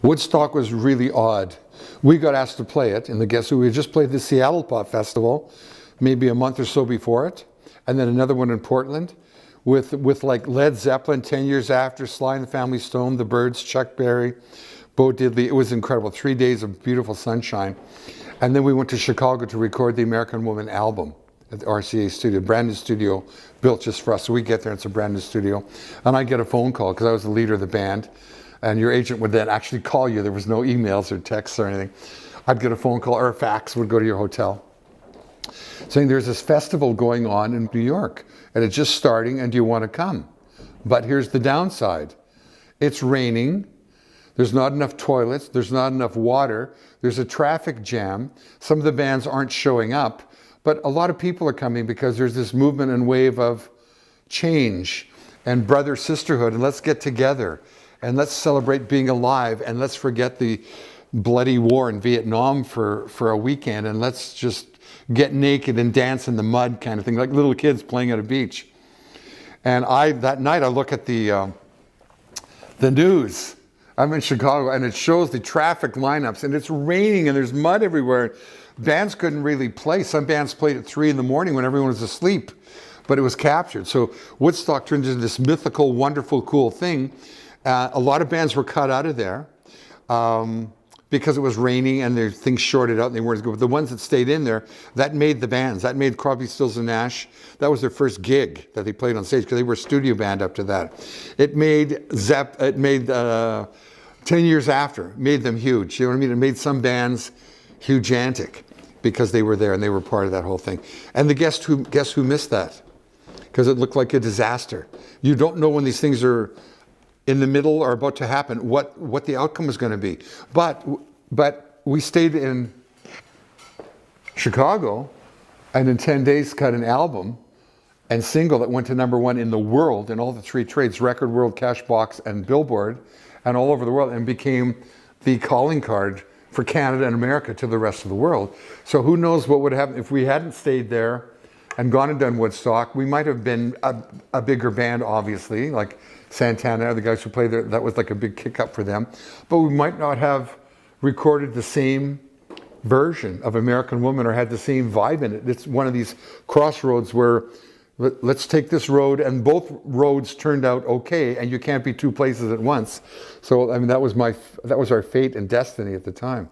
Woodstock was really odd. We got asked to play it, and the Guess Who, we had just played the Seattle Pop Festival, maybe a month or so before it, and then another one in Portland, with like Led Zeppelin, 10 Years After, Sly and the Family Stone, The Byrds, Chuck Berry, Bo Diddley. It was incredible. 3 days of beautiful sunshine. And then we went to Chicago to record the American Woman album at the RCA studio, brand new studio built just for us. So we get there, it's a brand new studio. And I get a phone call because I was the leader of the band. And your agent would then actually call you. There was no emails or texts or anything. I'd get a phone call or a fax, would go to your hotel, saying there's this festival going on in New York and it's just starting and do you want to come? But here's the downside. It's raining. There's not enough toilets. There's not enough water. There's a traffic jam. Some of the bands aren't showing up, but a lot of people are coming because there's this movement and wave of change and brother sisterhood, and let's get together and let's celebrate being alive and let's forget the bloody war in Vietnam for a weekend and let's just get naked and dance in the mud kind of thing, like little kids playing at a beach. And that night I look at the news. I'm in Chicago and it shows the traffic lineups and it's raining and there's mud everywhere. Bands couldn't really play. Some bands played at 3 a.m. when everyone was asleep, but it was captured. So Woodstock turned into this mythical, wonderful, cool thing. A lot of bands were cut out of there because it was raining and their things shorted out and they weren't as good. But the ones that stayed in there, that made the bands. That made Crosby, Stills and Nash. That was their first gig that they played on stage because they were a studio band up to that. It made 10 Years After, made them huge. You know what I mean? It made some bands huge-antic because they were there and they were part of that whole thing. And the guess who missed that? Because it looked like a disaster. You don't know when these things are in the middle or about to happen, what the outcome is going to be. But we stayed in Chicago and in 10 days cut an album and single that went to #1 in the world in all the 3 trades, Record World, Cashbox, and Billboard, and all over the world, and became the calling card for Canada and America to the rest of the world. So who knows what would happen if we hadn't stayed there and gone and done Woodstock. We might have been a bigger band, obviously, like Santana, the guys who played there, that was like a big kick up for them. But we might not have recorded the same version of American Woman or had the same vibe in it. It's one of these crossroads where let's take this road, and both roads turned out okay, and you can't be 2 places at once. So I mean, that was our fate and destiny at the time.